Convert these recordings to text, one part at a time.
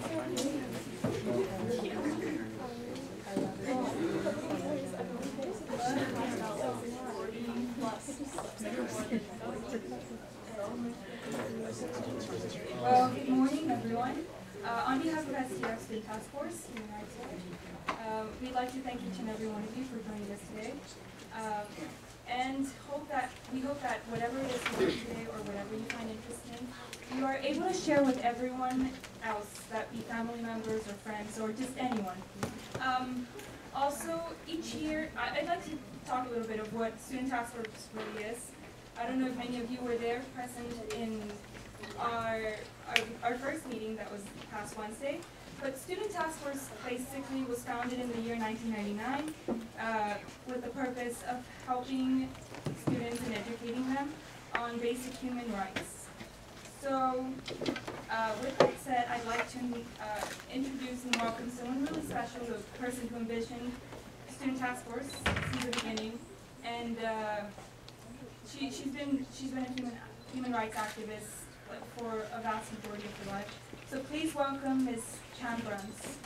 Well, good morning, everyone. On behalf of STF State Task Force, we'd like to thank each and every one of you for joining us today, and we hope that whatever it is you do today or whatever you find interesting, you are able to share with everyone else, that be family members or friends or just anyone. Also, each year, I'd like to talk a little bit of what Student Task Force really is. I don't know if many of you were there present in our first meeting that was past Wednesday, but Student Task Force basically was founded in the year 1999 with the purpose of helping students and educating them on basic human rights. So with that said, I'd like to introduce and welcome someone really special, the person who envisioned Student Task Force since the beginning, and she's been a human rights activist for a vast majority of her life. So please welcome Ms. Chan Bruns.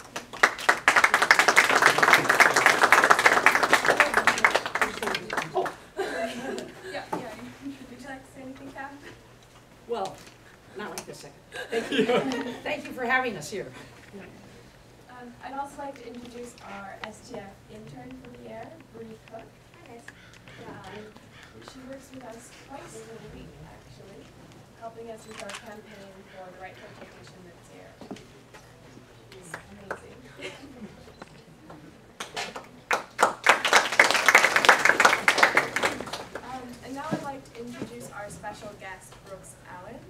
Yeah. Would you like to say anything, Pam? Well, not right this second. Thank you. Thank you for having us here. I'd also like to introduce our STF intern for the year, Bree Cook. She works with us twice a week, actually, helping us with our campaign for the right to education this year. She's amazing. And now I'd like to introduce our special guest, Brooks Allen.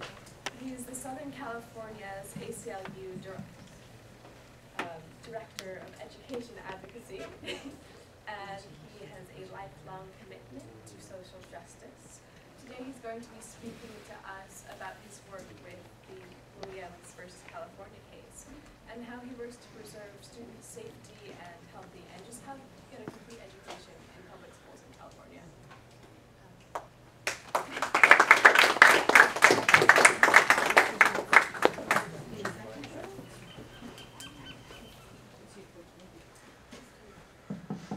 He is the Southern California's ACLU Director of Education Advocacy, and he has a lifelong commitment to social justice. Today he's going to be speaking to us about his work with the Williams versus California case, and how he works to preserve student safety and healthy, and just how to get a complete education in public schools in California.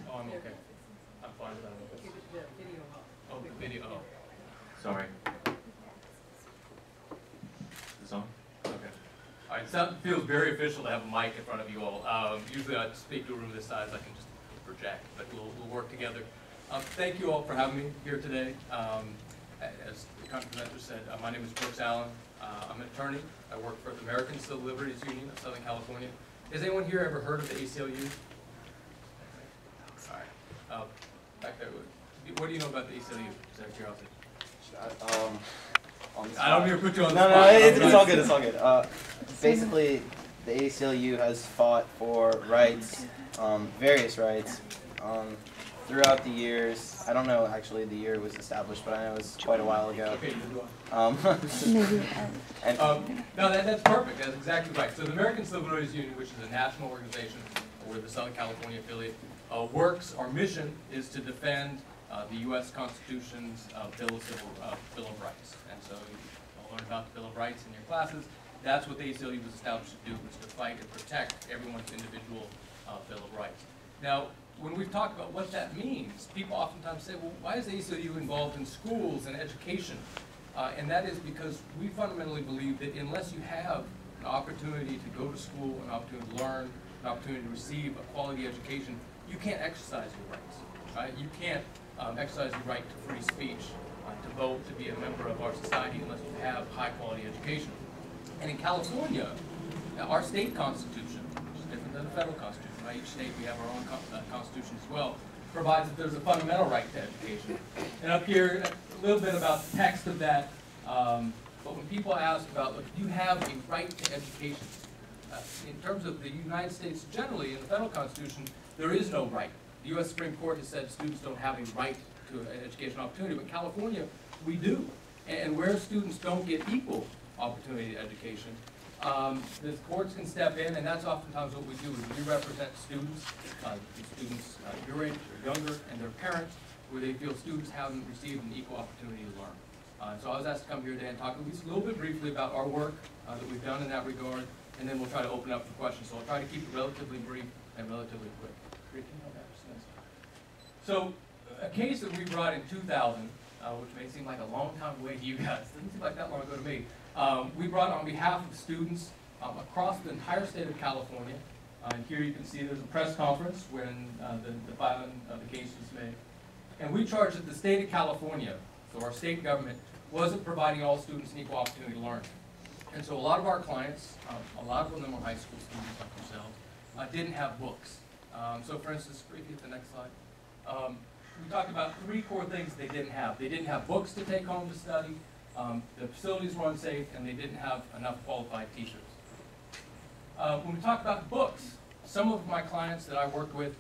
Oh, I'm okay. I'm fine with that. Oh, the video. Oh, sorry. Is this on? Okay. All right. So it feels very official to have a mic in front of you all. Usually I speak to a room this size, I can just project, but we'll work together. Thank you all for having me here today. As the country presenter said, my name is Brooks Allen. I'm an attorney. I work for the American Civil Liberties Union of Southern California. Has anyone here ever heard of the ACLU? All right. Back there, what do you know about the ACLU? Is that curiosity? I don't mean to put you on the spot. No, it's all good. It's all good. Basically, the ACLU has fought for rights, various rights, throughout the years. I don't know actually the year it was established, but I know it was quite a while ago. Okay, no, that's perfect. That's exactly right. So the American Civil Liberties Union, which is a national organization, we're the Southern California affiliate, our mission is to defend the U.S. Constitution's Bill of Rights. And so you'll learn about the Bill of Rights in your classes. That's what the ACLU was established to do, was to fight and protect everyone's individual Bill of Rights. Now, when we've talked about what that means, people oftentimes say, well, why is the ACLU involved in schools and education? And that is because we fundamentally believe that unless you have an opportunity to go to school, an opportunity to learn, an opportunity to receive a quality education, you can't exercise your rights. Right? You can't exercise your right to free speech, to vote, to be a member of our society unless you have high quality education. And in California, our state constitution, which is different than the federal constitution, right? Each state, we have our own constitution as well, provides that there's a fundamental right to education. And up here, a little bit about the text of that. But when people ask about, look, do you have a right to education? In terms of the United States generally, in the federal constitution, there is no right. The U.S. Supreme Court has said students don't have a right to an educational opportunity, but in California, we do. And where students don't get equal opportunity to education, the courts can step in, and that's oftentimes what we do, is we represent students, your age or younger, and their parents, where they feel students haven't received an equal opportunity to learn. So I was asked to come here today and talk at least a little bit briefly about our work that we've done in that regard, and then we'll try to open up for questions. So I'll try to keep it relatively brief and relatively quick. So a case that we brought in 2000, which may seem like a long time away to you guys, doesn't seem like that long ago to me. We brought on behalf of students across the entire state of California. And here you can see there's a press conference when the filing of the case was made. And we charged that the state of California, so our state government, wasn't providing all students an equal opportunity to learn. And so a lot of our clients, a lot of them are high school students like themselves, didn't have books. So for instance, if you get the next slide, we talked about 3 core things they didn't have. They didn't have books to take home to study, the facilities were unsafe, and they didn't have enough qualified teachers. When we talk about books, some of my clients that I worked with,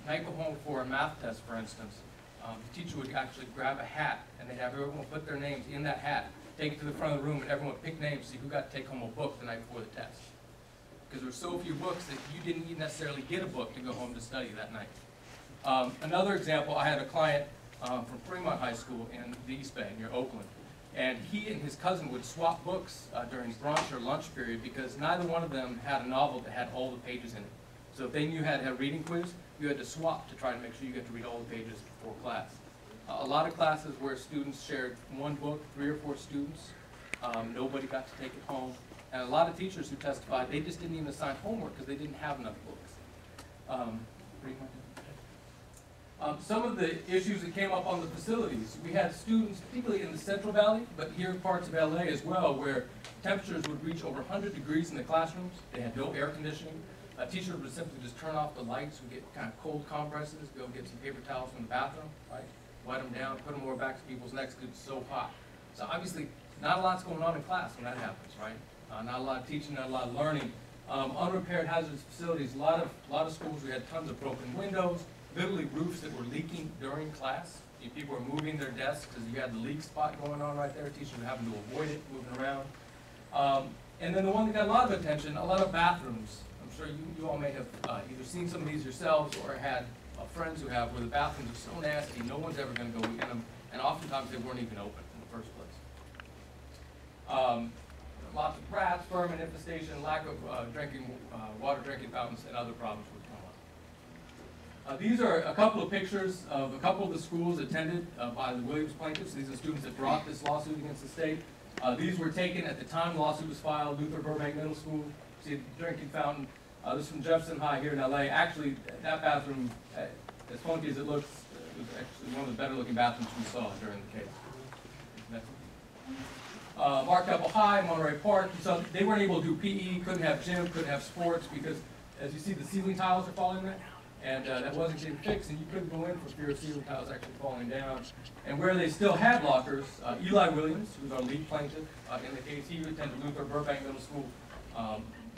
night before for a math test, for instance, the teacher would actually grab a hat, and they'd have everyone put their names in that hat, take it to the front of the room, and everyone would pick names to see who got to take home a book the night before the test. Because there were so few books that you didn't necessarily get a book to go home to study that night. Another example, I had a client from Fremont High School in the East Bay, near Oakland. And he and his cousin would swap books during brunch or lunch period because neither one of them had a novel that had all the pages in it. So if they knew how to have a reading quiz, you had to swap to try to make sure you get to read all the pages before class. A lot of classes where students shared one book, 3 or 4 students, nobody got to take it home. And a lot of teachers who testified, they just didn't even assign homework because they didn't have enough books. Some of the issues that came up on the facilities, we had students, particularly in the Central Valley, but here in parts of LA as well, where temperatures would reach over 100 degrees in the classrooms. They had no air conditioning. A teacher would simply just turn off the lights, would get kind of cold compresses, go get some paper towels from the bathroom, right? Wet them down, put them over back to people's necks because it's so hot. So obviously, not a lot's going on in class when that happens, right? Not a lot of teaching, not a lot of learning. Unrepaired hazardous facilities, a lot of schools, we had tons of broken windows, literally roofs that were leaking during class. People were moving their desks because you had the leak spot going on right there. Teachers were having to avoid it, moving around. And then the one that got a lot of attention, a lot of bathrooms. I'm sure you all may have either seen some of these yourselves or had friends who have, where the bathrooms are so nasty, no one's ever going to go in them, and oftentimes they weren't even open in the first place. Lots of rats, vermin infestation, lack of water drinking fountains, and other problems would come up. These are a couple of pictures of a couple of the schools attended by the Williams plaintiffs. These are students that brought this lawsuit against the state. These were taken at the time the lawsuit was filed. Luther Burbank Middle School, see the drinking fountain. This is from Jefferson High here in LA. Actually, that bathroom, as funky as it looks, was actually one of the better looking bathrooms we saw during the case. Mark Keppel High, Monterey Park. So they weren't able to do PE, couldn't have gym, couldn't have sports because, as you see, the ceiling tiles are falling in. And that wasn't getting fixed, and you couldn't go in for fear of ceiling tiles actually falling down. And where they still had lockers, Eli Williams, who's our lead plaintiff in the case, he attended Luther Burbank Middle School.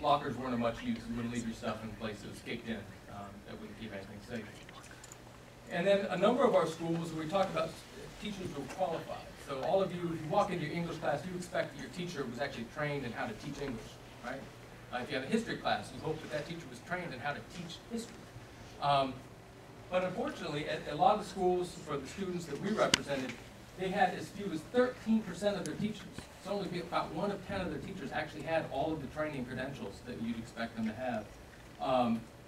Lockers weren't of much use. You wouldn't leave your stuff in places caked in that wouldn't keep anything safe. And then a number of our schools, we talked about teachers who were qualified. So all of you, if you walk into your English class, you expect that your teacher was actually trained in how to teach English, right? If you have a history class, you hope that that teacher was trained in how to teach history. But unfortunately, at a lot of the schools, for the students that we represented, they had as few as 13% of their teachers. So only about 1 of 10 of their teachers actually had all of the training credentials that you'd expect them to have.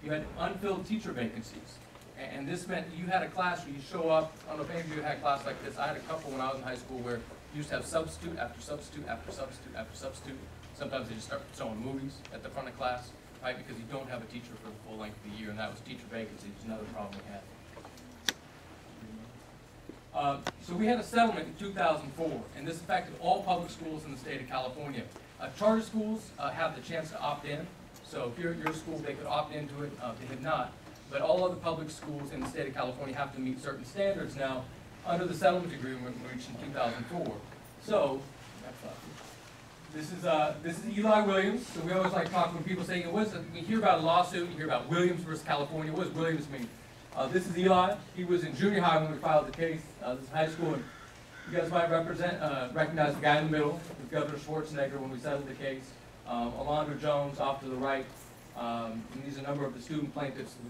You had unfilled teacher vacancies. And this meant you had a class where you show up. I don't know if any of you had a class like this. I had a couple when I was in high school where you used to have substitute after substitute after substitute after substitute. Sometimes they just start showing movies at the front of class, right? Because you don't have a teacher for the full length of the year, and that was teacher vacancies, another problem we had. So we had a settlement in 2004, and this affected all public schools in the state of California. Charter schools have the chance to opt in. So if you're at your school, they could opt into it. They have not. But all other public schools in the state of California have to meet certain standards now under the settlement agreement reached in 2004. So, this is Eli Williams. So we always like talking when people say, we hear about a lawsuit, you hear about Williams versus California. What does Williams mean? This is Eli. He was in junior high when we filed the case. This is high school, and you guys might recognize the guy in the middle, with Governor Schwarzenegger when we settled the case. Alondra Jones off to the right. And these are a number of the student plaintiffs who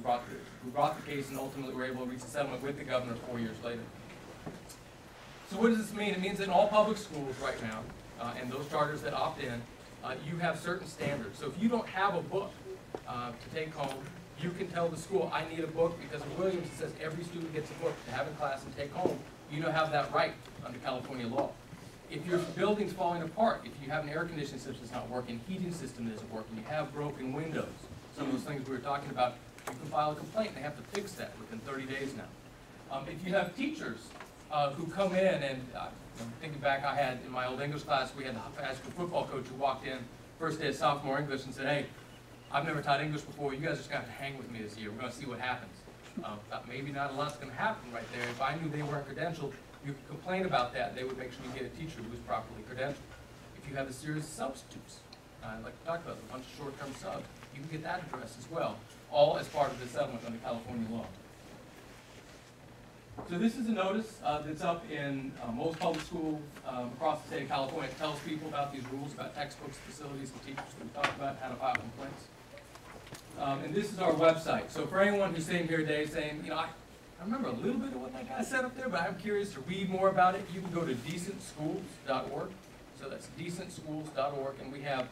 brought the case and ultimately were able to reach a settlement with the governor 4 years later. So what does this mean? It means that in all public schools right now, and those charters that opt in, you have certain standards. So if you don't have a book to take home, you can tell the school, I need a book, because in Williams it says every student gets a book to have in class and take home. You don't have that right under California law. If your building's falling apart, if you have an air conditioning system that's not working, heating system isn't working, you have broken windows, some of those things we were talking about, you can file a complaint and they have to fix that within 30 days now. If you have teachers who come in, and I'm thinking back, I had in my old English class, we had the high school football coach who walked in first day of sophomore English and said, hey, I've never taught English before, you guys are just going to have to hang with me this year, we're going to see what happens. Thought maybe not a lot's going to happen right there. If I knew they weren't credentialed, you could complain about that, they would make sure you get a teacher who is properly credentialed. If you have a series of substitutes, like we talked about, a bunch of short-term subs, you can get that addressed as well, all as part of the settlement under California law. So this is a notice that's up in most public schools across the state of California. It tells people about these rules, about textbooks, facilities, and teachers that we talked about, how to file complaints. And this is our website. So for anyone who's sitting here today saying, you know, I remember a little bit of what that guy said up there, but I'm curious to read more about it, you can go to decentschools.org. So that's decentschools.org, and we have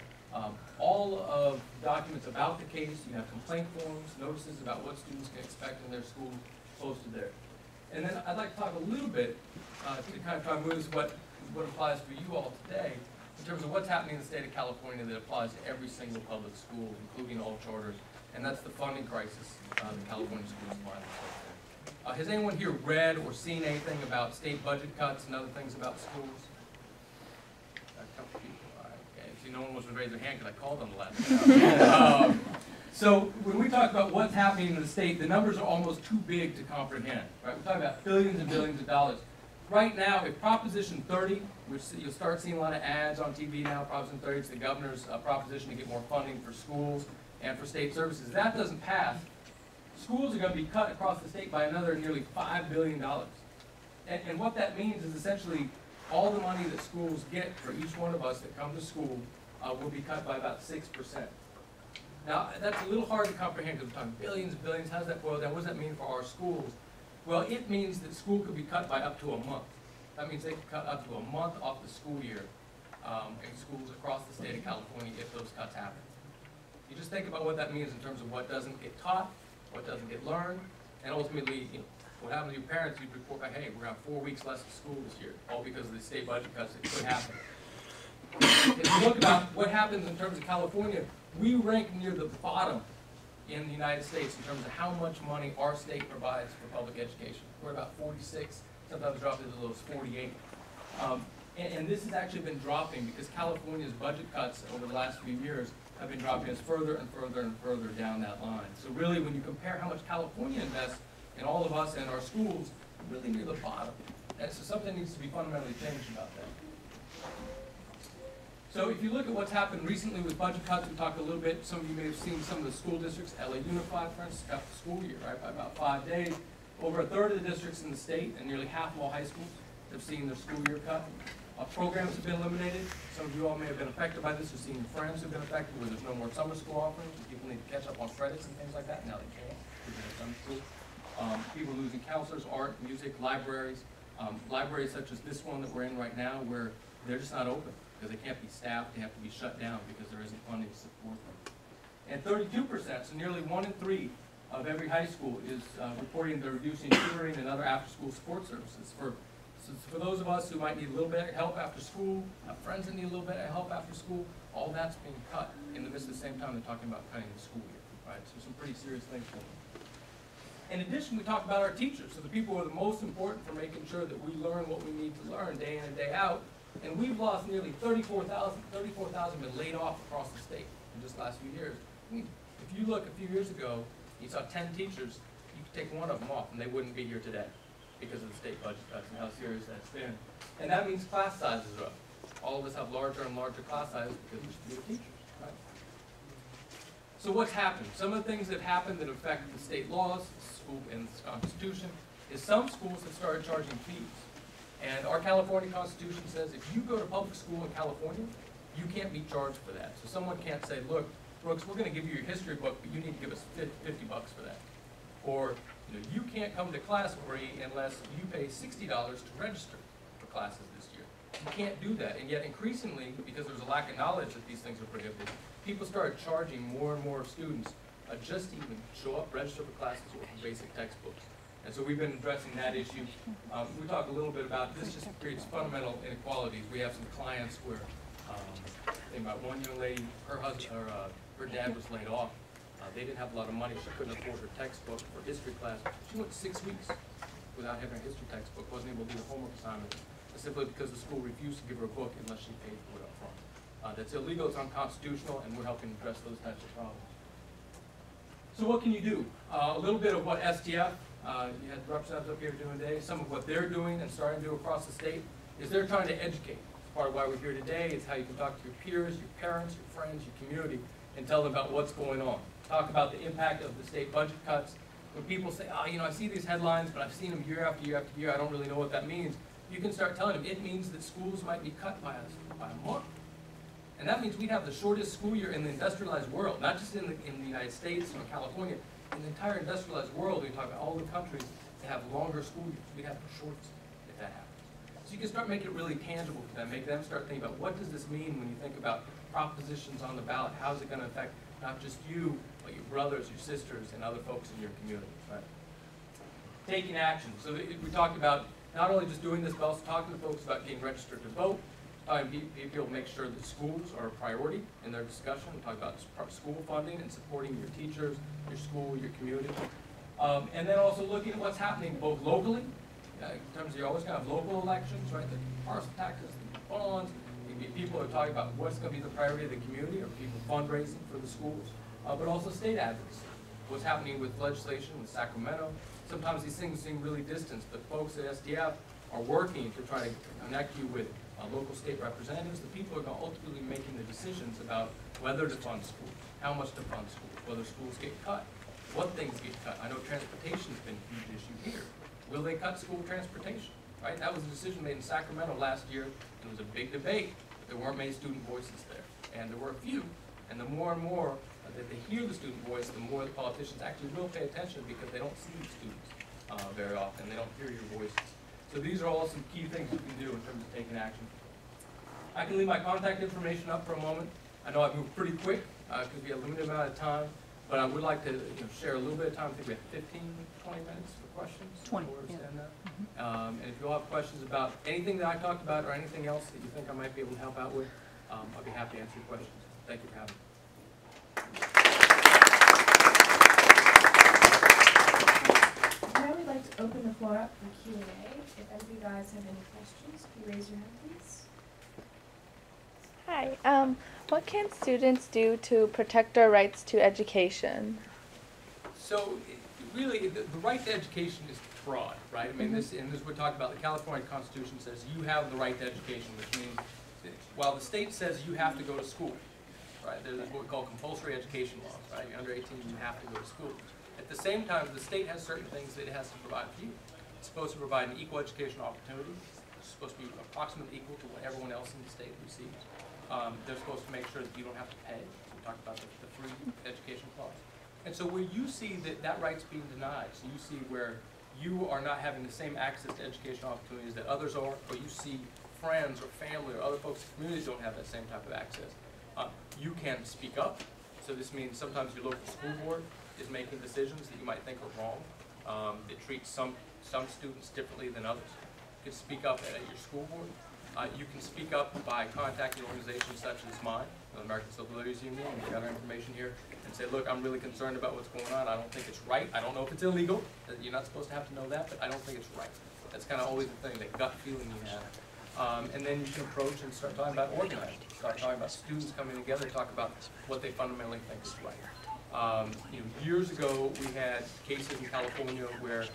all of documents about the case. You have complaint forms, notices about what students can expect in their schools posted there. And then I'd like to talk a little bit to kind of try to move what applies for you all today in terms of what's happening in the state of California that applies to every single public school, including all charters, and that's the funding crisis that California schools find themselves in. Has anyone here read or seen anything about state budget cuts and other things about schools? A couple people. All right, okay. See, no one wants to raise their hand because I called them the last time. So when we talk about what's happening in the state, the numbers are almost too big to comprehend. Right? We're talking about billions and billions of dollars. Right now, if Proposition 30, which you'll start seeing a lot of ads on TV now, Proposition 30 is the governor's proposition to get more funding for schools and for state services. That doesn't pass. Schools are going to be cut across the state by another nearly $5 billion. And what that means is essentially all the money that schools get for each one of us that come to school will be cut by about 6%. Now, that's a little hard to comprehend because we're talking billions and billions. How does that boil down? What does that mean for our schools? Well, it means that school could be cut by up to a month. That means they could cut up to a month off the school year in schools across the state of California if those cuts happen. You just think about what that means in terms of what doesn't get taught, what doesn't get learned, and ultimately, you know, what happens to your parents, you'd report back, hey, we're going to have 4 weeks less of school this year, all because of the state budget cuts that could happen. If you look about what happens in terms of California, we rank near the bottom in the United States in terms of how much money our state provides for public education. We're about 46, sometimes dropped as low as 48. And this has actually been dropping because California's budget cuts over the last few years have been dropping us further and further and further down that line. So really, when you compare how much California invests in all of us and our schools, we're really near the bottom. And so something needs to be fundamentally changed about that. So if you look at what's happened recently with budget cuts, we talked a little bit, some of you may have seen some of the school districts, LA Unified, for instance, got the school year, right, by about 5 days. Over a third of the districts in the state, and nearly half of all high schools, have seen their school year cut. Programs have been eliminated. Some of you all may have been affected by this, or seen friends who've been affected, where there's no more summer school offerings, and people need to catch up on credits and things like that. Now they can't, because they're summer school. People losing counselors, art, music, libraries. Libraries such as this one that we're in right now, where they're just not open, because they can't be staffed, they have to be shut down because there isn't funding to support them. And 32%, so nearly 1 in 3 of every high school is reporting they're reducing tutoring and other after-school support services. For those of us who might need a little bit of help after school, have friends that need a little bit of help after school, all that's being cut in the midst of the same time they're talking about cutting the school year, right? So some pretty serious things going on. In addition, we talk about our teachers, so the people who are the most important for making sure that we learn what we need to learn day in and day out. And we've lost nearly 34,000 been laid off across the state in just the last few years. I mean, if you look a few years ago, you saw 10 teachers, you could take one of them off and they wouldn't be here today because of the state budget cuts and how serious that's been. And that means class sizes are up. All of us have larger and larger class sizes because we should be teachers, right? So what's happened? Some of the things that have happened that affect the state laws, the school and the Constitution, is some schools have started charging fees. And our California Constitution says if you go to public school in California, you can't be charged for that. So someone can't say, look, Brooks, we're going to give you your history book, but you need to give us $50 for that. Or, you know, you can't come to class free unless you pay $60 to register for classes this year. You can't do that, and yet increasingly, because there's a lack of knowledge that these things are prohibited, people started charging more and more students just to even show up, register for classes or for basic textbooks. And so we've been addressing that issue. We talked a little bit about this just creates fundamental inequalities. We have some clients where, think about one young lady, her husband or her dad was laid off. They didn't have a lot of money. She couldn't afford her textbook for history class. She went 6 weeks without having a history textbook. Wasn't able to do the homework assignment simply because the school refused to give her a book unless she paid for it up front. That's illegal. It's unconstitutional, and we're helping address those types of problems. So what can you do? A little bit of what STF, you had representatives up here doing today, some of what they're doing and starting to do across the state is they're trying to educate. Part of why we're here today is how you can talk to your peers, your parents, your friends, your community, and tell them about what's going on. Talk about the impact of the state budget cuts. When people say, oh, you know, I see these headlines, but I've seen them year after year after year, I don't really know what that means. You can start telling them it means that schools might be cut by a month. And that means we'd have the shortest school year in the industrialized world, not just in the United States or California, in the entire industrialized world. We talk about all the countries that have longer school years. We'd have the shortest if that happens. So you can start making it really tangible for them, make them start thinking about what does this mean when you think about propositions on the ballot. How is it going to affect not just you, but your brothers, your sisters, and other folks in your community, right? Taking action. So we talked about not only just doing this, but also talking to folks about getting registered to vote, people make sure that schools are a priority in their discussion. We talk about school funding and supporting your teachers, your school, your community. And then also looking at what's happening both locally, in terms of you're always going to have local elections, right? The parcel taxes, the bonds. People are talking about what's going to be the priority of the community, or people fundraising for the schools, but also state advocacy. What's happening with legislation with Sacramento. Sometimes these things seem really distant, but folks at SDF are working to try to connect you with local state representatives. The people are going to ultimately be making the decisions about whether to fund schools, how much to fund schools, whether schools get cut, what things get cut. I know transportation's been a huge issue here. Will they cut school transportation? Right? That was a decision made in Sacramento last year. It was a big debate. There weren't many student voices there, and there were a few. And the more and more that they hear the student voice, the more the politicians actually will pay attention, because they don't see the students very often. They don't hear your voices. So these are all some key things you can do in terms of taking action. I can leave my contact information up for a moment. I know I've moved pretty quick because we have a limited amount of time, but I would like to share a little bit of time. I think we have 15, 20 minutes for questions. 20, yeah. yeah. And if you all have questions about anything that I talked about or anything else that you think I might be able to help out with, I'll be happy to answer your questions. Thank you for having me. Now we'd like to open the floor up for Q&A. If any of you guys have any questions, can you raise your hand, please? Hi. What can students do to protect their rights to education? So, really, the right to education is broad, right? I mean, this we're talking about. The California Constitution says you have the right to education, which means that while the state says you have to go to school, right? There's what we call compulsory education laws, right? You're under 18, you have to go to school. At the same time, the state has certain things that it has to provide for you. It's supposed to provide an equal educational opportunity. It's supposed to be approximately equal to what everyone else in the state receives. They're supposed to make sure that you don't have to pay. So we talked about the free education clause. And so where you see that right's being denied, so you see where you are not having the same access to educational opportunities that others are, or you see friends or family or other folks in communities don't have that same type of access, you can speak up. So this means sometimes your local school board is making decisions that you might think are wrong, that treat some students differently than others. You can speak up at your school board. You can speak up by contacting organizations such as mine, the American Civil Liberties Union. We've got our information here, and say, look, I'm really concerned about what's going on. I don't think it's right. I don't know if it's illegal. You're not supposed to have to know that, but I don't think it's right. That's kind of always the thing, that gut feeling you have. And then you can approach and start talking about organizing. Start talking about students coming together to talk about what they fundamentally think is right. Years ago, we had cases in California where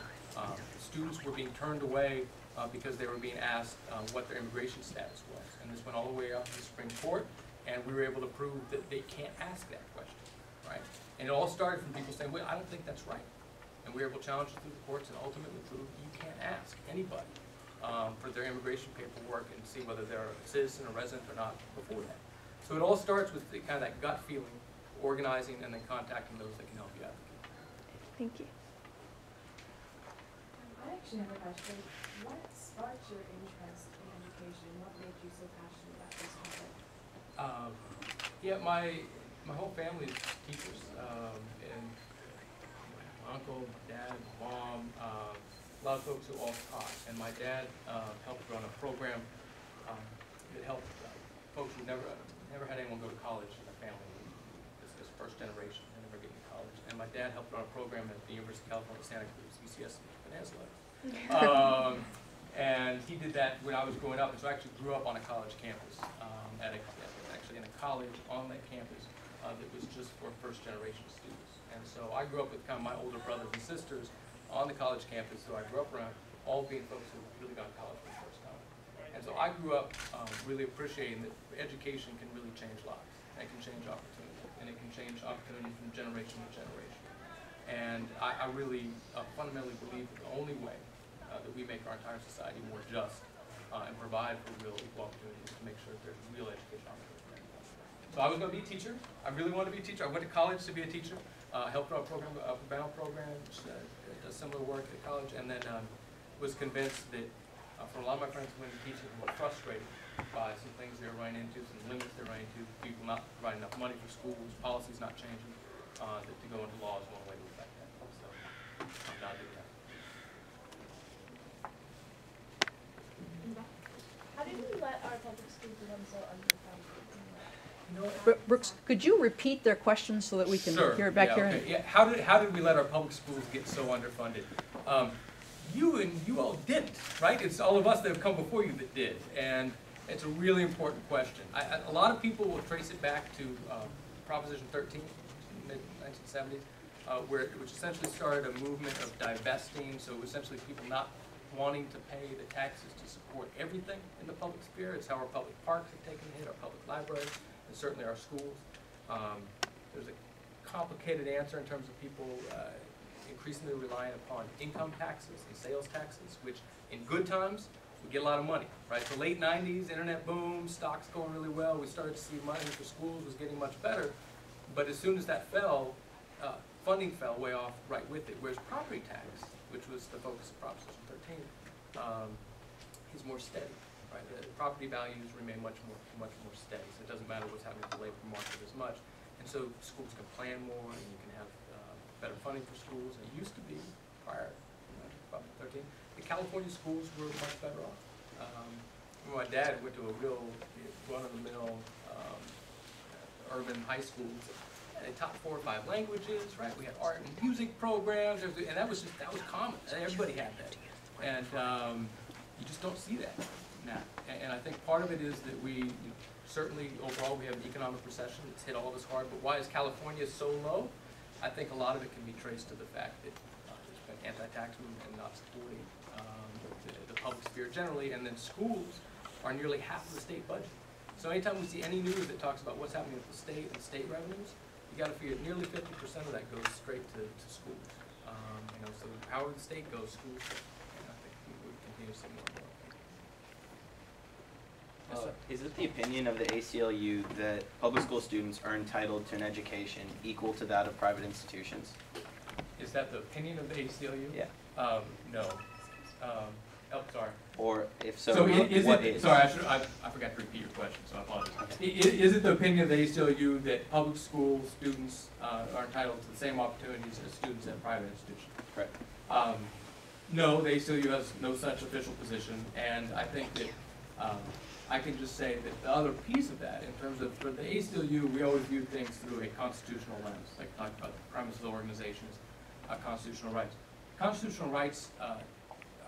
students were being turned away because they were being asked what their immigration status was. And this went all the way up to the Supreme Court, and we were able to prove that they can't ask that question, right? And it all started from people saying, well, I don't think that's right. And we were able to challenge it through the courts and ultimately prove you can't ask anybody for their immigration paperwork and see whether they're a citizen or resident or not before that. So it all starts with the, kind of that gut feeling, organizing, and then contacting those that can help you advocate. Thank you. I actually have a question. What sparked your interest in education? and what made you so passionate about this topic? Yeah, my whole family is teachers, and my uncle, dad, mom, a lot of folks who all taught, and my dad helped run a program that helped folks who never had anyone go to college in their family. This first generation, they never get to college, and my dad helped run a program at the University of California, Santa Cruz, UCS Peninsula. And he did that when I was growing up, and so I actually grew up on a college campus, actually in a college on that campus that was just for first generation students. And so I grew up with kind of my older brothers and sisters on the college campus, so I grew up around all being folks who really got to college for the first time. And so I grew up really appreciating that education can really change lives, and it can change opportunity, and it can change opportunity from generation to generation. And I really fundamentally believe that the only way that we make our entire society more just and provide for real equal opportunities to make sure that there's real education opportunity. So I was going to be a teacher. I really wanted to be a teacher. I went to college to be a teacher. Helped run a program, a Brown program, which does similar work at college, and then was convinced that for a lot of my friends who went into teaching were frustrated by some things they were running into, some limits they're running into, people not providing enough money for schools, policies not changing, that to go into law is one way to affect that. So I'm not doing that. How did we let our public schools become so underfunded? Brooks, could you repeat their questions so that we can Sure. hear it back Yeah, here? okay. Yeah. How did we let our public schools get so underfunded? You all didn't, right? It's all of us that have come before you that did, and it's a really important question. A lot of people will trace it back to Proposition 13, mid-1970s, which essentially started a movement of divesting, so essentially people not wanting to pay the taxes to support everything in the public sphere. It's how our public parks have taken a hit, our public libraries, and certainly our schools. There's a complicated answer in terms of people increasingly relying upon income taxes and sales taxes, which in good times, we get a lot of money, right? The late 90s, internet boom, stocks going really well, we started to see money for schools was getting much better, but as soon as that fell, funding fell way off right with it, whereas property tax, which was the focus of Proposition 13, is more steady, right? The property values remain much more steady, so it doesn't matter what's happening with the labor market as much, and so schools can plan more, and you can have better funding for schools. It used to be, prior to Proposition 13, the California schools were much better off. My dad went to a real run-of-the-mill urban high schools, and they taught 4 or 5 languages, right? We had art and music programs, and that was common. Everybody had that, and you just don't see that now. And I think part of it is that we, certainly overall we have an economic recession that's hit all of us hard, but why is California so low? I think a lot of it can be traced to the fact that there's been anti-tax movement and not supporting the public sphere generally, and then schools are nearly half of the state budget. So anytime we see any news that talks about what's happening with the state and state revenues, you got to figure nearly 50% of that goes straight to schools. So however the state goes, schools go. And I think we would continue to see more and more. Yes, sir. Is it the opinion of the ACLU that public school students are entitled to an education equal to that of private institutions? Is that the opinion of the ACLU? Yeah. No. Sorry. Or if so, what is? Sorry, I forgot to repeat your question, so I apologize. Is it the opinion of the ACLU that public school students are entitled to the same opportunities as students at private institutions? Correct. No, the ACLU has no such official position, and I think that I can just say that the other piece of that, in terms of, for the ACLU, we always view things through a constitutional lens, like talking about the premise of the organization's constitutional rights. Constitutional rights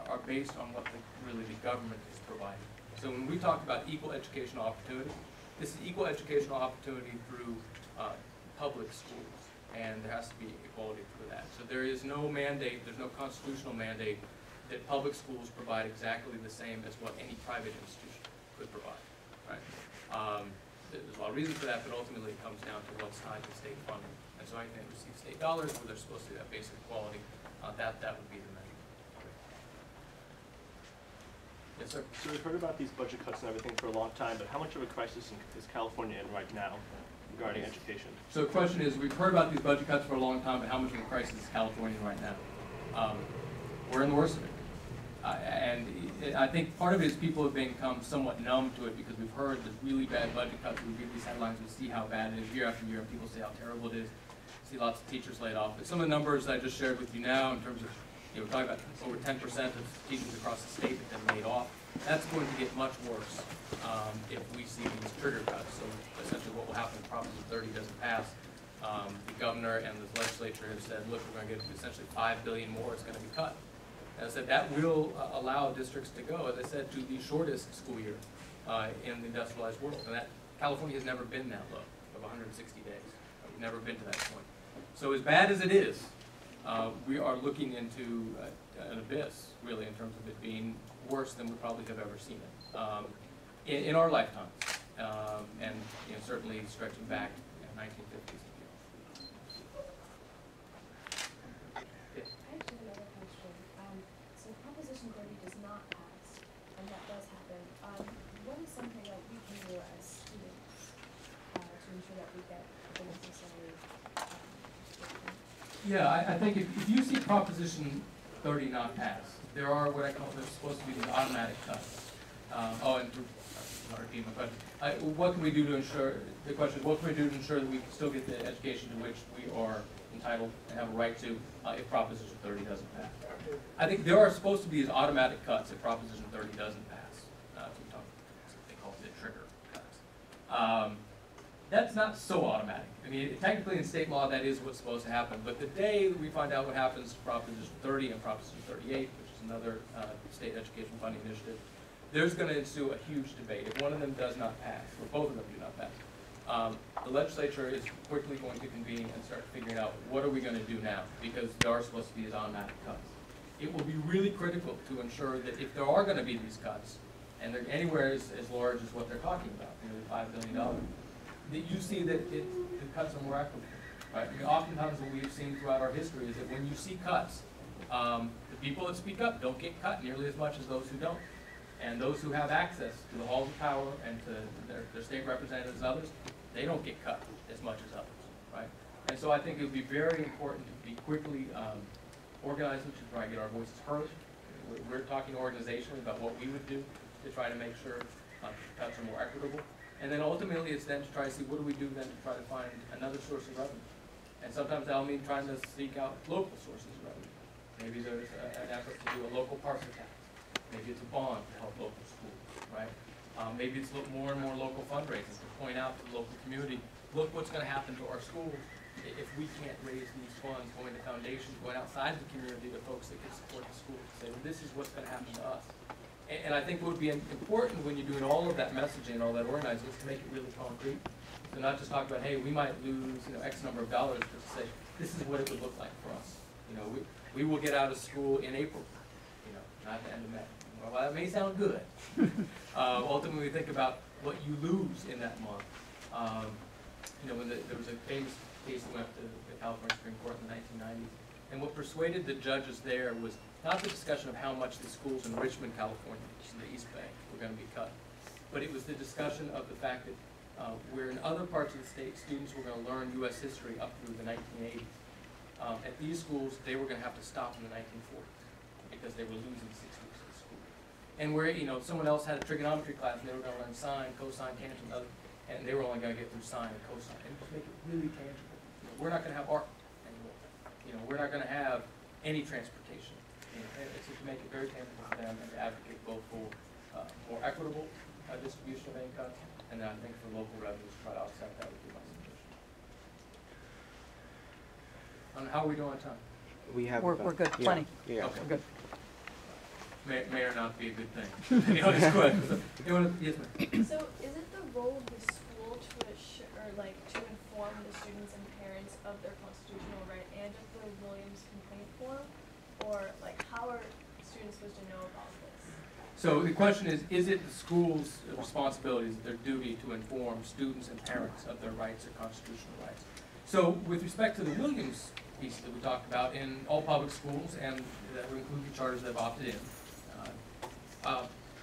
are based on what really the government is providing. So when we talk about equal educational opportunity, this is equal educational opportunity through public schools, and there has to be equality through that. So there is no mandate, there's no constitutional mandate that public schools provide exactly the same as what any private institution could provide, right? There's a lot of reasons for that, but ultimately it comes down to what's tied to state funding. And so I think receive state dollars where they're supposed to have basic equality. That would be the measure. Yes, sir. So we've heard about these budget cuts and everything for a long time, but how much of a crisis is California in right now regarding education? So the question is, we've heard about these budget cuts for a long time, but how much of a crisis is California in right now? We're in the worst of it. And I think part of it is people have become somewhat numb to it because we've heard the really bad budget cuts. We read these headlines, we see how bad it is year after year, and people say how terrible it is. See lots of teachers laid off. But some of the numbers I just shared with you now in terms of, we're talking about over 10% of teachers across the state that have been laid off. That's going to get much worse if we see these trigger cuts. So essentially what will happen if Proposition 30 doesn't pass, the governor and the legislature have said, look, we're going to get essentially $5 billion more, it's going to be cut. And I said that will allow districts to go, as I said, to the shortest school year in the industrialized world. And that California has never been that low, of 160 days. We've never been to that point. So as bad as it is, we are looking into an abyss, really, in terms of it being worse than we probably have ever seen it in our lifetimes, and certainly stretching back 1950s and beyond. Yes. I actually have another question. So Proposition 30 does not pass, and that does happen. What is something that we can do as students to ensure that we get the necessary Yeah, I think if you see Proposition 30 not pass, there are what I call, there's supposed to be these automatic cuts. And not repeating my question. What can we do to ensure, the question is, what can we do to ensure that we can still get the education to which we are entitled and have a right to if Proposition 30 doesn't pass? I think there are supposed to be these automatic cuts if Proposition 30 doesn't pass. They call it the trigger cuts. That's not so automatic. I mean, technically in state law, that is what's supposed to happen. But the day that we find out what happens to Proposition 30 and Proposition 38, which is another state education funding initiative, there's going to ensue a huge debate. If one of them does not pass, or both of them do not pass, the legislature is quickly going to convene and start figuring out what are we going to do now, because there are supposed to be these automatic cuts. It will be really critical to ensure that if there are going to be these cuts, and they're anywhere as large as what they're talking about, $5 billion, that you see that the cuts are more equitable, right? I mean, oftentimes what we've seen throughout our history is that when you see cuts, the people that speak up don't get cut nearly as much as those who don't. And those who have access to the halls of power and to their state representatives and others, they don't get cut as much as others, right? And so I think it would be very important to be quickly organizing to try and get our voices heard. We're talking organizationally about what we would do to try to make sure cuts are more equitable. And then ultimately it's then to try to see what do we do then to try to find another source of revenue. And sometimes that'll mean trying to seek out local sources of revenue. Maybe there's an effort to do a local parcel tax. Maybe it's a bond to help local schools, right? Maybe it's more and more local fundraisers to point out to the local community, look what's going to happen to our schools if we can't raise these funds going to foundations, going outside the community to folks that can support the schools. Say, well, this is what's going to happen to us. And I think what would be important when you're doing all of that messaging and all that organizing is to make it really concrete. So not just talk about, hey, we might lose X number of dollars, but to say, this is what it would look like for us. We will get out of school in April, not the end of May. Well, that may sound good. Ultimately, think about what you lose in that month. When there was a famous case that went up to the California Supreme Court in the 1990s, and what persuaded the judges there was not the discussion of how much the schools in Richmond, California, which is in the East Bay, were going to be cut, but it was the discussion of the fact that where in other parts of the state, students were going to learn U.S. history up through the 1980s. At these schools, they were going to have to stop in the 1940s because they were losing 6 weeks of school. And where someone else had a trigonometry class and they were going to learn sine, cosine, tangent, and they were only going to get through sine and cosine, and just make it really tangible. We're not going to have art anymore. We're not going to have any transportation. It's just to make it very tangible for them and to advocate both for more equitable distribution of income, and then I think for local revenues to try to offset that would be my suggestion. How are we doing on time? We're good, plenty. Yeah. Okay. We're good. May or not be a good thing. Any other questions? Yes, ma'am. So is it the role of the school to to inform the students and parents of their constitutional right and of the Williams complaint form? Or how are students supposed to know about this? So the question is it the school's responsibility, is it their duty to inform students and parents of their rights or constitutional rights? So with respect to the Williams piece that we talked about, in all public schools, and that would include the charters that have opted in,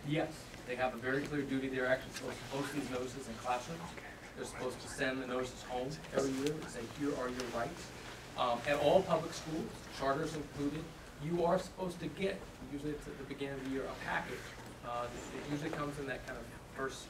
yes, they have a very clear duty. They're actually supposed to post these notices in classrooms. They're supposed to send the notices home every year and say, here are your rights. At all public schools, charters included, you are supposed to get, usually it's at the beginning of the year, a packet. It usually comes in that kind of first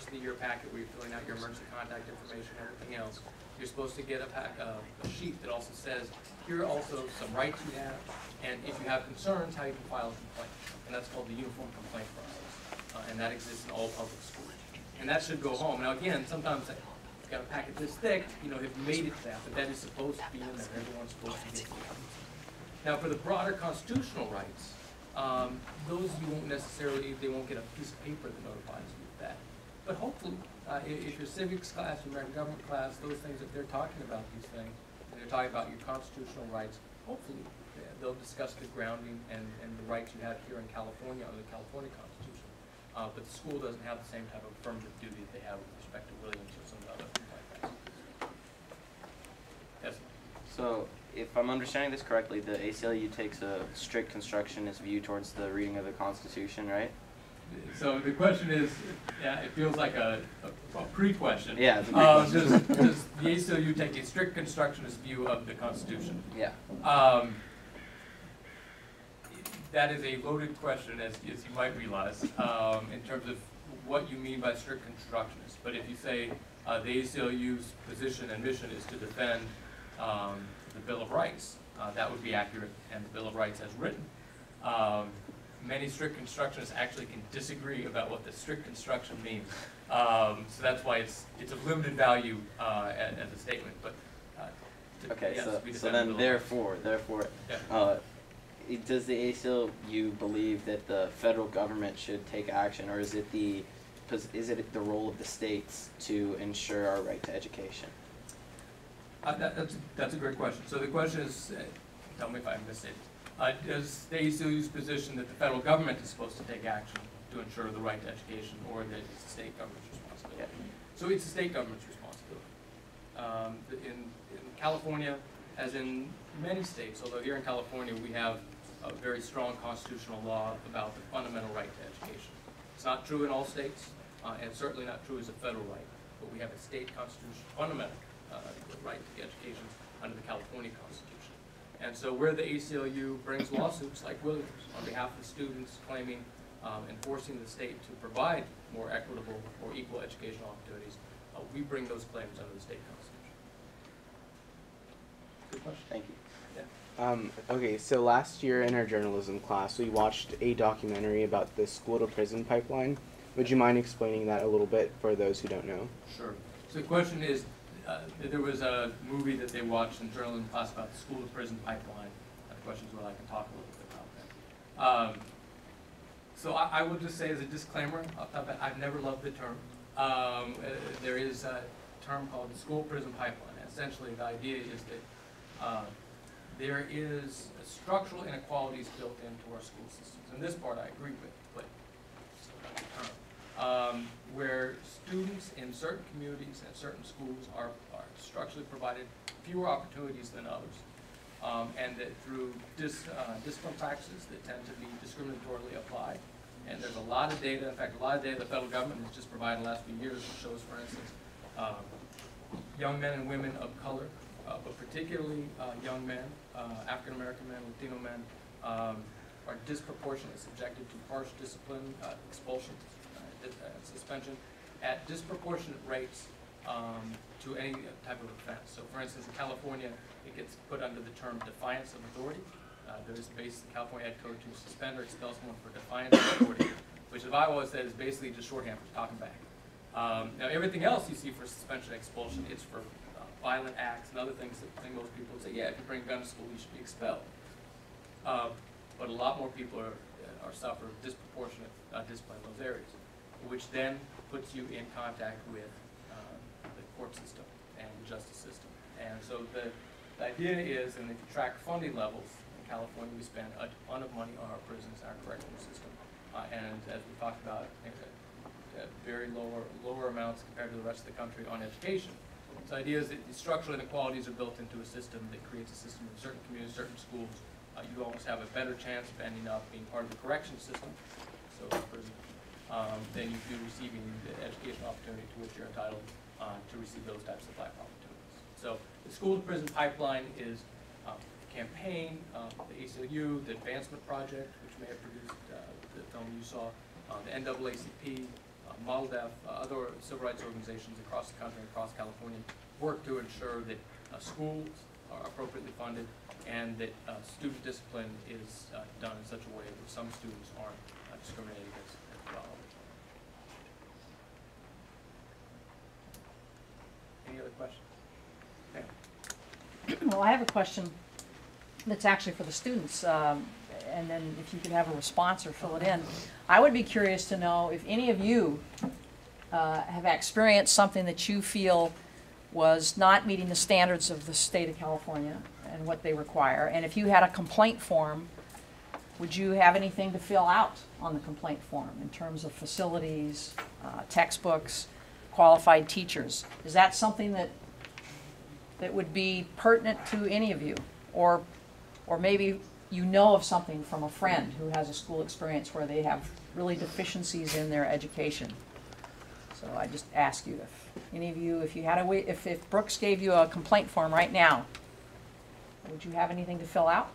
of the year packet where you're filling out your emergency contact information and everything else. You're supposed to get a sheet that also says, here are also some rights you have, and if you have concerns, how you can file a complaint. And that's called the uniform complaint process. And that exists in all public schools. And that should go home. Now again, sometimes it's got a packet this thick, have made it to that, but that is supposed to be in there. Everyone's supposed to get it. Now for the broader constitutional rights, those you won't necessarily, they won't get a piece of paper that notifies you of that. But hopefully, if your civics class, your American government class, those things, if they're talking about these things, and they're talking about your constitutional rights, hopefully they'll discuss the grounding and the rights you have here in California under the California Constitution. But the school doesn't have the same type of affirmative duty that they have with respect to Williams or some of the other things like that. Yes? So, if I'm understanding this correctly, the ACLU takes a strict constructionist view towards the reading of the Constitution, right? So the question is, yeah, it feels like a pre-question. Yeah, it's a pre-question. Does the ACLU take a strict constructionist view of the Constitution? Yeah. That is a loaded question, as you might realize, in terms of what you mean by strict constructionist. But if you say the ACLU's position and mission is to defend the Bill of Rights, that would be accurate, and the Bill of Rights as written. Many strict constructionists actually can disagree about what the strict construction means. So that's why it's of limited value as a statement. But okay, yes, so then therefore, yeah. Does the ACLU believe that the federal government should take action, or is it the role of the states to ensure our right to education? That's a great question. So the question is, tell me if I missed it. Does the ACLU's position that the federal government is supposed to take action to ensure the right to education, or that it's the state government's responsibility? Yeah. So it's the state government's responsibility. In California, as in many states, although here in California we have a very strong constitutional law about the fundamental right to education. It's not true in all states, and certainly not true as a federal right, but we have a state constitution, fundamental right to education under the California Constitution. And so where the ACLU brings lawsuits like Williams on behalf of the students claiming and forcing the state to provide more equitable or equal educational opportunities, we bring those claims under the state constitution. Good question. Thank you. Yeah. Okay, so last year in our journalism class, we watched a documentary about the school-to-prison pipeline. Would you mind explaining that a little bit for those who don't know? Sure. So the question is, there was a movie that they watched in journalism class about the school-to-prison pipeline. The question is whether I can talk a little bit about that. So I will just say as a disclaimer, I've never loved the term. There is a term called the school-prison pipeline. Essentially, the idea is that there is structural inequalities built into our school systems. And this part I agree with, but it's still not the term. Where students in certain communities and certain schools are structurally provided fewer opportunities than others. And that through discipline practices that tend to be discriminatorily applied. And there's a lot of data, in fact, a lot of data the federal government has just provided in the last few years that shows, for instance, young men and women of color, but particularly young men, African American men, Latino men, are disproportionately subjected to harsh discipline, expulsion, suspension, at disproportionate rates to any type of offense. So for instance, in California, it gets put under the term defiance of authority. There is a basis in the California Ed Code to suspend or expel someone for defiance of authority, which as I always said is basically just shorthand for talking back. Now everything else you see for suspension and expulsion, it's for violent acts and other things that most people would say, yeah, if you bring a gun to school, you should be expelled. But a lot more people are suffer disproportionate discipline in those areas, which then puts you in contact with the court system and the justice system. And so the idea is, and if you track funding levels, in California we spend a ton of money on our prisons and our correctional system. And as we talked about, very lower amounts compared to the rest of the country on education. So the idea is that the structural inequalities are built into a system that creates a system in certain communities, certain schools. You almost have a better chance of ending up being part of the correction system, so prison, than you do receiving the educational opportunity to which you're entitled to receive those types of life opportunities. So the school-to-prison pipeline is campaign, the ACLU, the Advancement Project, which may have produced the film you saw, the NAACP, Model Deaf, other civil rights organizations across the country, across California, work to ensure that schools are appropriately funded and that student discipline is done in such a way that some students aren't discriminated against as well. Any other questions? Okay. Well, I have a question that's actually for the students, and then if you could have a response or fill it in. I would be curious to know if any of you have experienced something that you feel was not meeting the standards of the state of California and what they require. And if you had a complaint form, would you have anything to fill out on the complaint form in terms of facilities, textbooks, qualified teachers? Is that something that would be pertinent to any of you? Or maybe you know of something from a friend who has a school experience where they have really deficiencies in their education. So I just ask you, if any of you, if you had a way, if Brooks gave you a complaint form right now, would you have anything to fill out?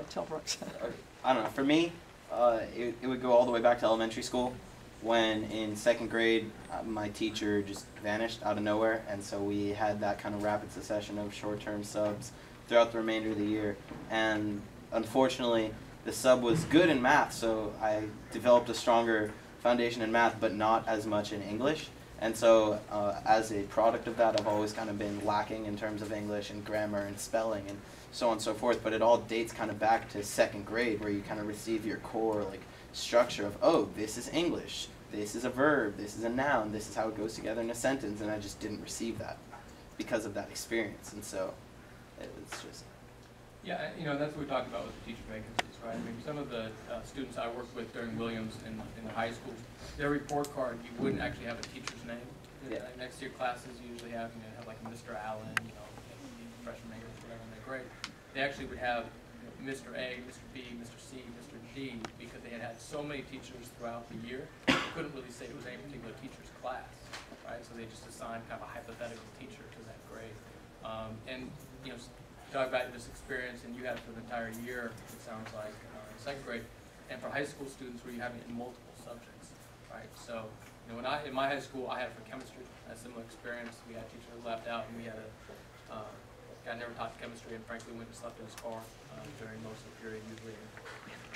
Tell Brooks. I don't know. For me, it would go all the way back to elementary school, when in second grade my teacher just vanished out of nowhere, and so we had that kind of rapid succession of short-term subs throughout the remainder of the year. And unfortunately, the sub was good in math, so I developed a stronger foundation in math, but not as much in English. And so as a product of that, I've always kind of been lacking in terms of English and grammar and spelling and so on and so forth. But it all dates kind of back to second grade, where you kind of receive your core like structure of, oh, this is English, this is a verb, this is a noun, this is how it goes together in a sentence, and I just didn't receive that because of that experience. And so it's just... Yeah, you know, that's what we talked about with the teacher vacancies, right? I mean, some of the students I worked with during Williams in the high school, their report card, you wouldn't actually have a teacher's name. Yeah. Next to your classes, you usually have, you know, like Mr. Allen, you know, freshman makers, whatever in their grade. They actually would have, you know, Mr. A, Mr. B, Mr. C, Mr. D, because they had had so many teachers throughout the year, they couldn't really say it was any particular teacher's class, right? So they just assigned kind of a hypothetical teacher to that grade. And, you know, talk about this experience, and you had it for the entire year, it sounds like, in second grade, and for high school students where you have it in multiple subjects, right? So, you know, in my high school, I had it for chemistry, a similar experience. We had a teacher who left out, and we had a guy never taught chemistry, and frankly went and slept in his car during most of the period, usually in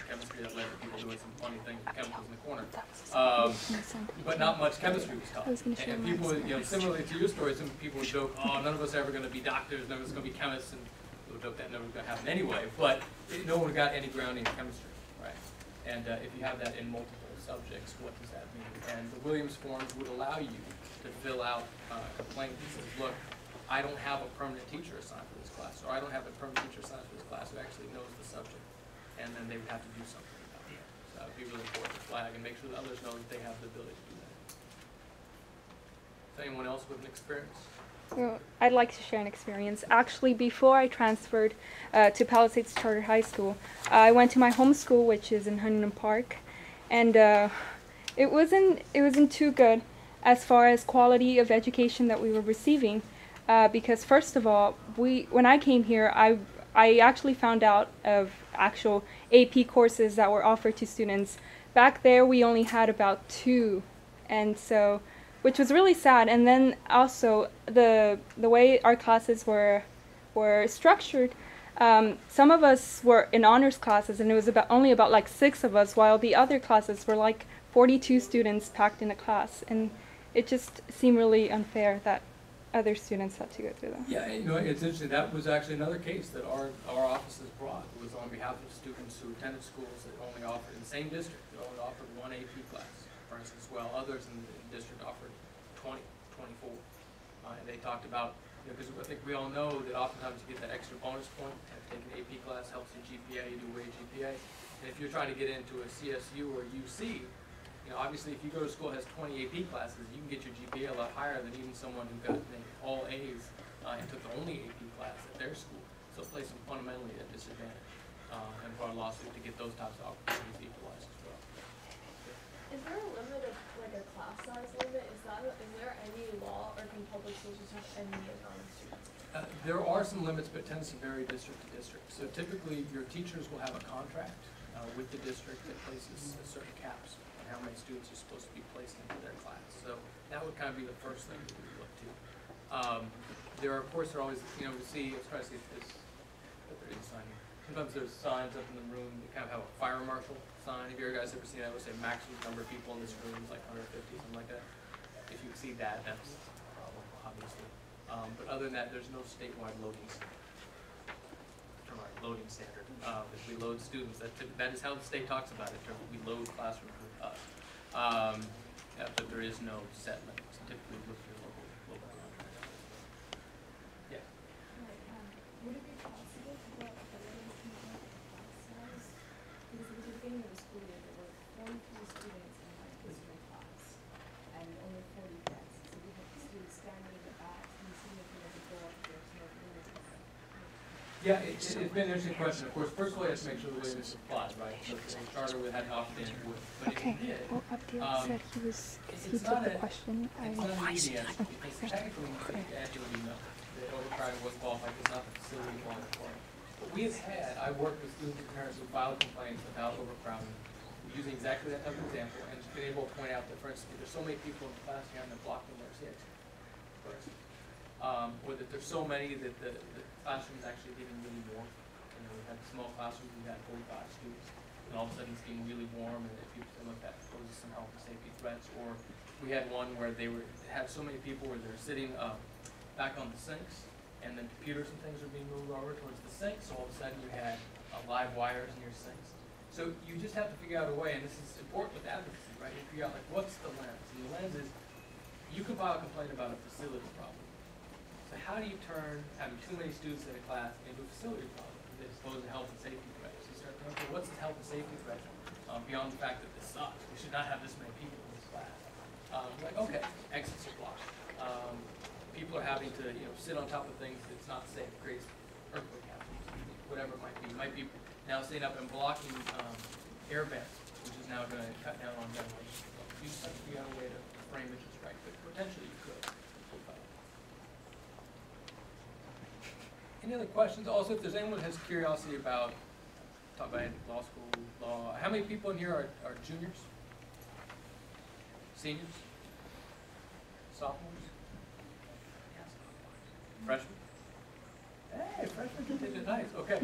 chemistry. That led to people doing some funny things with chemicals in the corner. But not much chemistry was taught. And people, you know, similarly to your story, some people would joke, oh, none of us are ever going to be doctors, none of us are going to be chemists, and people would joke that never was going to happen anyway. But no one got any grounding in chemistry, right? And if you have that in multiple subjects, what does that mean? And the Williams forms would allow you to fill out a complaint that says, look, I don't have a permanent teacher assigned for this class, or I don't have a permanent teacher assigned for this class who actually knows the subject. And then they would have to do something about that. So that would be really important to flag and make sure that others know that they have the ability to do that. Is anyone else with an experience? Well, I'd like to share an experience. Actually, before I transferred to Palisades Charter High School, I went to my home school, which is in Huntington Park, and it wasn't too good as far as quality of education that we were receiving, because first of all, when I came here, I actually found out of actual AP courses that were offered to students. Back there, we only had about 2, and so, which was really sad. And then also the way our classes were structured, some of us were in honors classes, and it was only about like 6 of us, while the other classes were like 42 students packed in a class, and it just seemed really unfair that other students had to go through that. Yeah, you know, it's interesting. That was actually another case that our offices brought. It was on behalf of students who attended schools that only offered, in the same district, that only offered 1 AP class, for instance, while others in the district offered 20, 24. And they talked about, you know, because I think we all know that oftentimes you get that extra bonus point. Taking an AP class helps your GPA, you do weighted GPA. And if you're trying to get into a CSU or UC, you know, obviously, if you go to school that has 20 AP classes, you can get your GPA a lot higher than even someone who got all A's and took the only AP class at their school. So it places them fundamentally at a disadvantage, and brought a lawsuit to get those types of opportunities equalized as well. Is there a limit of like a class size limit? Is there any law, or can public schools just have any amount of students? There are some limits, but it tends to vary district to district. So typically, your teachers will have a contract with the district that places certain caps on how many students are supposed to be placed into their class. So that would kind of be the first thing that we would look to. There are, of course, there are always, you know, we see, let's try to see if this, but there is a sign here. Sometimes there's signs up in the room that kind of have a fire marshal sign. Have you guys ever seen that? It would say maximum number of people in this room is like 150, something like that. If you exceed that, that's a problem, obviously. But other than that, there's no statewide loading standard. If we load students, that is how the state talks about it. We load classrooms with us. Yeah, but there is no set limit. So typically, look at your local contract. Yeah. Would it be possible to go up the class size? Because at the beginning of the school year, there were 43 students in my history class, and only 40 desks. So we had the students standing in the back, and seeing if there was a door, there's no limit. Yeah, it's been an interesting question. Of course, first of all, you have to make sure the way this applies, right? So the charter would have to opt in with, but Okay. if you did, Well, Abdul said he was, because he it's took not the a- question. it's not an easy answer, because technically, the answer would be no. The overcrowding was qualified, it's not the facility qualified for it. But we have had, I worked with students and parents who filed complaints about overcrowding, using exactly that type of example, and been able to point out that, for instance, if there's so many people in the class, you have to block them their seats, for instance. Or that there's so many that the classroom's actually getting really warm. You know, we had small classrooms, we had 45 students, and all of a sudden it's getting really warm, and if you look at that poses some health and safety threats. Or we had one where they had so many people where they're sitting back on the sinks, and then computers and things are being moved over towards the sinks, so all of a sudden you had live wires in your sinks. So you just have to figure out a way, and this is important with advocacy, right? You figure out, like, what's the lens? And the lens is, you can file a complaint about a facility problem. So how do you turn having too many students in a class into a facility problem as opposed to health and safety threats? You start thinking, okay, what's the health and safety threat beyond the fact that this sucks? We should not have this many people in this class. Like, okay, exits are blocked. People are having to, sit on top of things that's not safe, creates earthquake hazards, whatever it might be. It might be now sitting up and blocking air vents, which is now going to cut down on ventilation. You just have to figure out a way to frame it just right, but potentially you could. Any other questions? Also, if there's anyone who has curiosity about, talk about law school, law, how many people in here are juniors? Seniors? Sophomores? Freshmen? Hey, freshmen did nice, okay.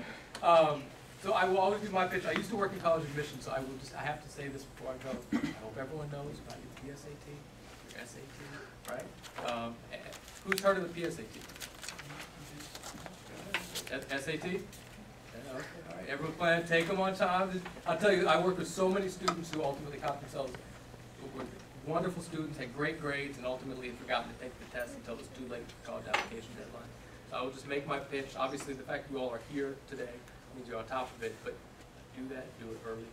So I will always do my pitch. I used to work in college admissions, so I have to say this before I go. I hope everyone knows about your PSAT, your SAT, right? Who's heard of the PSAT? SAT? Okay, all right. Everyone plan to take them on time. I'll tell you, I worked with so many students who ultimately caught themselves, were wonderful students, had great grades, and ultimately had forgotten to take the test until it was too late for college application deadline. So I will just make my pitch. Obviously, the fact you all are here today means you're on top of it, but do that, do it early.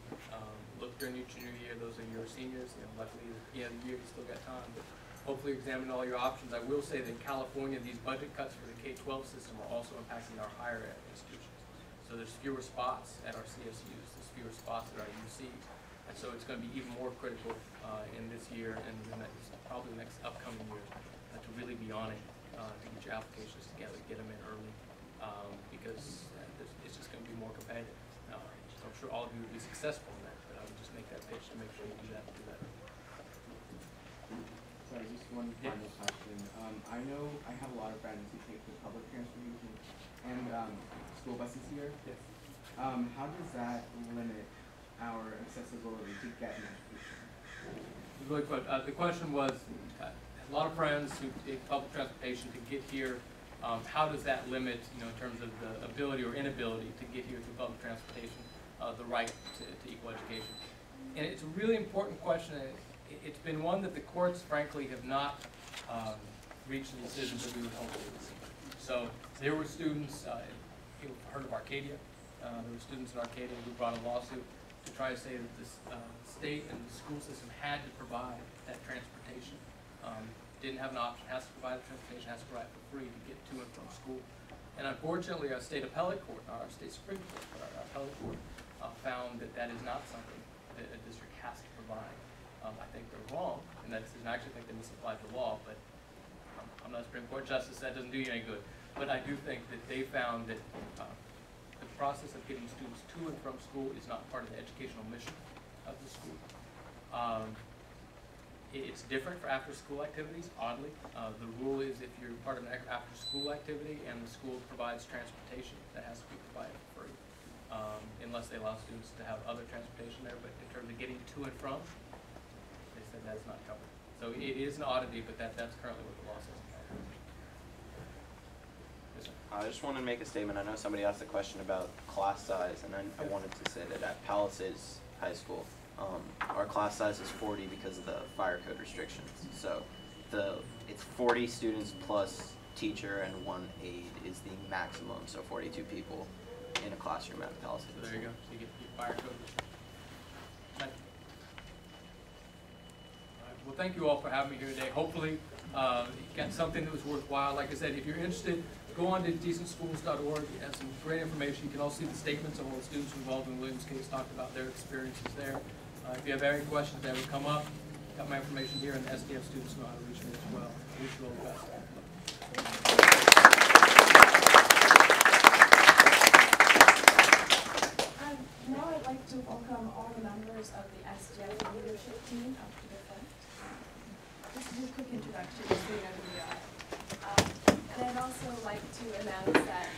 Look during your junior year, those are your seniors. Luckily, at the end of the year, you still got time, but hopefully examine all your options. I will say that in California, these budget cuts for the K-12 system are also impacting our higher ed institutions. So there's fewer spots at our CSUs, there's fewer spots at our UCs. And so it's going to be even more critical in this year and probably the next upcoming year to really be on it, to get your applications together, get them in early, because it's just going to be more competitive. So I'm sure all of you would be successful in that, but I would just make that pitch to make sure you do that. Sorry, just one final question. I know I have a lot of friends who take the public transportation and school buses here. Yes. How does that limit our accessibility to get an education? Really quick, the question was, a lot of friends who take public transportation to get here, how does that limit, in terms of the ability or inability to get here through public transportation, the right to equal education? And it's a really important question. It's been one that the courts, frankly, have not reached the decisions that we would hope they would see. So there were students, people heard of Arcadia, there were students in Arcadia who brought a lawsuit to try to say that the state and the school system had to provide that transportation. Didn't have an option, has to provide the transportation, has to provide it for free to get to and from school. And unfortunately, our state appellate court, our state Supreme Court, our appellate court, found that that is not something that a district has to provide. I think they're wrong in that decision. I actually think they misapplied the law, but I'm not a Supreme Court justice, that doesn't do you any good. But I do think that they found that the process of getting students to and from school is not part of the educational mission of the school. It's different for after-school activities, oddly. The rule is if you're part of an after-school activity and the school provides transportation, that has to be provided for free, unless they allow students to have other transportation there. But in terms of getting to and from, they said that's not covered. So it is an oddity, but that's currently what the law says. Yes, sir. I just wanted to make a statement. I know somebody asked a question about class size, and I wanted to say that at Palisades High School, our class size is 40 because of the fire code restrictions. So it's 40 students plus teacher and 1 aide is the maximum. So 42 people in a classroom at Palisades. So there you go. So you get your fire code restrictions. Thank you. All right. Well, thank you all for having me here today. Hopefully, you got something that was worthwhile. Like I said, if you're interested, go on to decentschools.org. It has some great information. You can also see the statements of all the students involved in Williams case, talked about their experiences there. If you have any questions that would come up, got my information here, and the SDF students know how to reach me as well. I wish you all the best. Now I'd like to welcome all the members of the SDF leadership team up to the front. Just to do a quick introduction so you know who we are. And I'd also like to announce that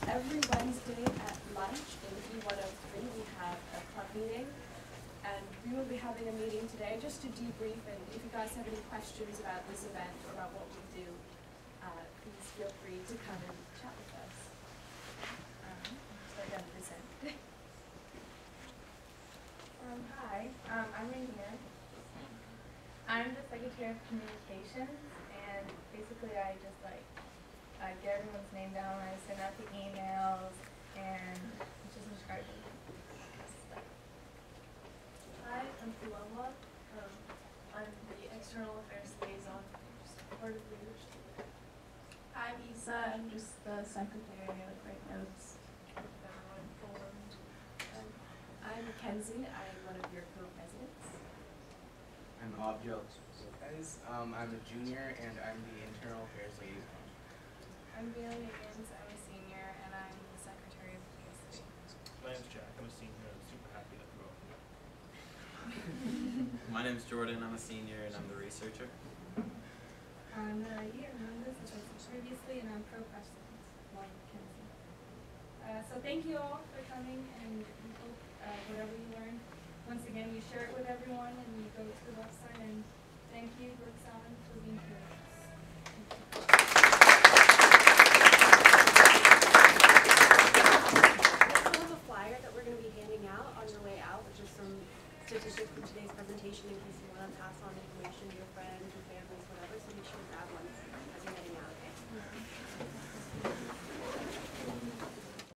every Wednesday at lunch in E103 we have a club meeting. And we will be having a meeting today just to debrief, and if you guys have any questions about this event or about what we do, please feel free to come and chat with us. Start down this end. Hi, I'm Rainier. I'm the Secretary of Communications, and basically I just get everyone's name down, I send out the emails, and just describe it. Hi, I'm Philomena. I'm the External Affairs Liaison, just part of leadership. I'm Isa, I'm just the secretary, I write notes, Keep everyone informed. I'm Mackenzie, I'm one of your co-presidents. I'm Abjel. So guys, I'm a junior and I'm the internal affairs liaison. I'm Bailey Higgins, I'm a senior, and I'm the Secretary of PSC. My name's Jack. I'm a senior. I'm super happy that we're all here. My name's Jordan, I'm a senior and I'm the researcher. I'm here, I'm this previously, and I'm pro-president, Lauren Mackenzie. So thank you all for coming, and we hope whatever you learn, once again, you share it with everyone, and you go to the website, and thank you, Roxanne, for being here with us. This is a flyer that we're going to be handing out on your way out, which is some statistics from today's presentation in case you want to pass on information to your friends, your family,